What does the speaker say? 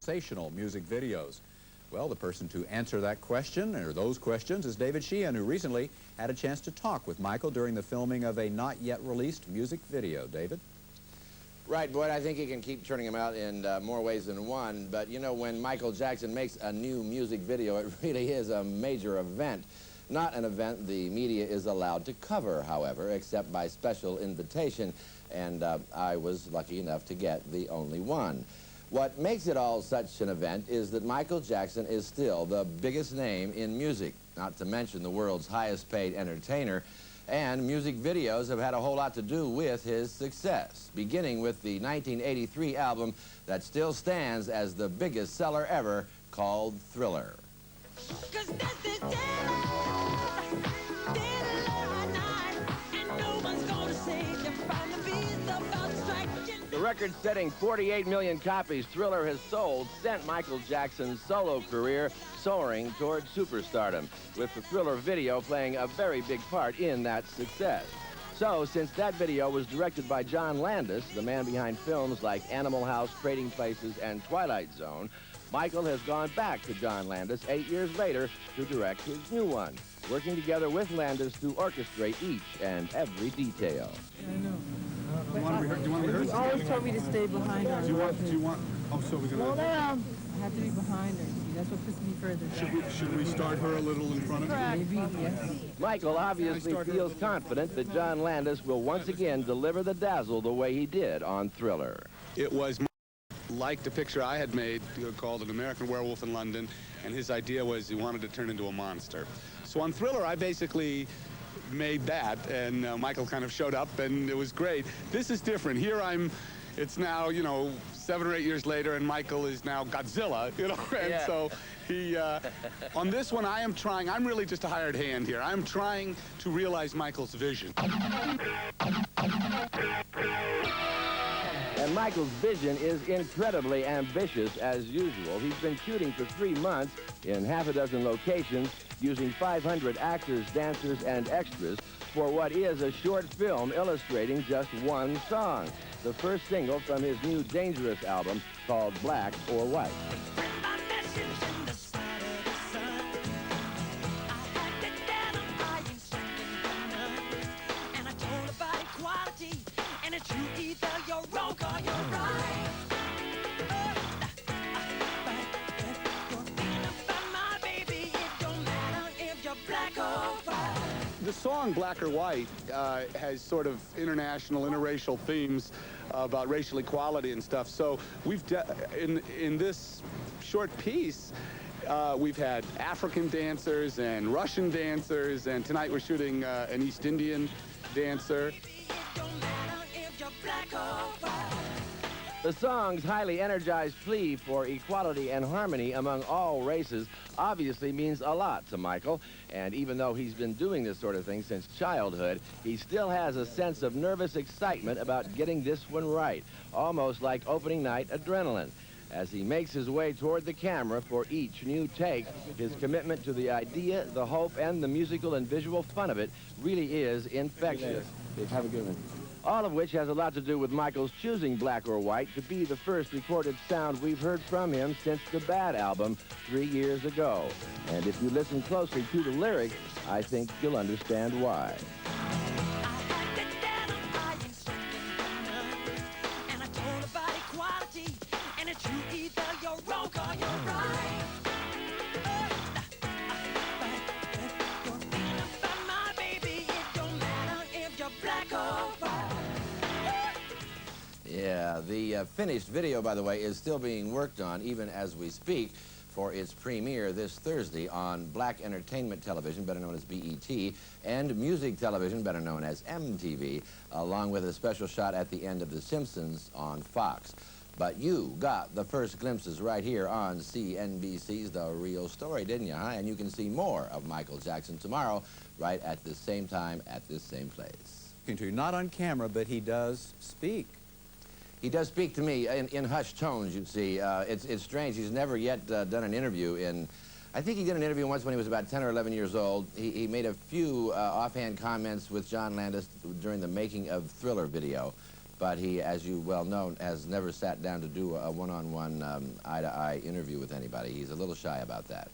sensational music videos? Well, the person to answer that question, or those questions, is David Sheehan, who recently had a chance to talk with Michael during the filming of a not yet released music video. David? Right, Boyd, I think he can keep turning them out in more ways than one, but you know, when Michael Jackson makes a new music video, it really is a major event. Not an event the media is allowed to cover, however, except by special invitation, and I was lucky enough to get the only one. What makes it all such an event is that Michael Jackson is still the biggest name in music, not to mention the world's highest paid entertainer, and music videos have had a whole lot to do with his success, beginning with the 1983 album that still stands as the biggest seller ever, called Thriller. The record-setting 48 million copies Thriller has sold sent Michael Jackson's solo career soaring toward superstardom, with the Thriller video playing a very big part in that success. So, since that video was directed by John Landis, the man behind films like Animal House, Trading Places, and Twilight Zone, Michael has gone back to John Landis 8 years later to direct his new one, working together with Landis to orchestrate each and every detail. I know. Do you want to rehearse? He always told me to stay behind her. Do you want, oh, so we're Slow gonna... down. I have to be behind her. See, that's what pushes me further. Should we start her a little in front of you? Maybe, yes. Michael obviously feels confident that John Landis will once again deliver the dazzle the way he did on Thriller. It was like a picture I had made called An American Werewolf in London, and his idea was he wanted to turn into a monster. So on Thriller, I basically made that, and Michael kind of showed up, and it was great. This is different. Here it's now, you know, 7 or 8 years later, and Michael is now Godzilla, you know, and yeah. So he, on this one, I'm really just a hired hand here. I'm trying to realize Michael's vision. And Michael's vision is incredibly ambitious as usual. He's been shooting for 3 months in half a dozen locations, using 500 actors, dancers, and extras for what is a short film illustrating just one song, the first single from his new Dangerous album called Black or White. The song Black or White has sort of international, interracial themes about racial equality and stuff. So we've, in this short piece, we've had African dancers and Russian dancers, and tonight we're shooting an East Indian dancer. The song's highly energized plea for equality and harmony among all races obviously means a lot to Michael, and even though he's been doing this sort of thing since childhood, he still has a sense of nervous excitement about getting this one right, almost like opening night adrenaline. As he makes his way toward the camera for each new take, his commitment to the idea, the hope, and the musical and visual fun of it really is infectious. Have a good one. All of which has a lot to do with Michael's choosing Black or White to be the first recorded sound we've heard from him since the Bad album 3 years ago. And if you listen closely to the lyrics, I think you'll understand why. Yeah, the finished video, by the way, is still being worked on, even as we speak, for its premiere this Thursday on Black Entertainment Television, better known as BET, and Music Television, better known as MTV, along with a special shot at the end of The Simpsons on Fox. But you got the first glimpses right here on CNBC's The Real Story, didn't you, huh? And you can see more of Michael Jackson tomorrow, right at the same time, at this same place. Not on camera, but he does speak. He does speak to me in hushed tones, you see. It's strange. He's never yet done an interview in... I think he did an interview once when he was about 10 or 11 years old. He made a few offhand comments with John Landis during the making of Thriller video. but he, as you well know, has never sat down to do a one-on-one, eye-to-eye interview with anybody. He's a little shy about that.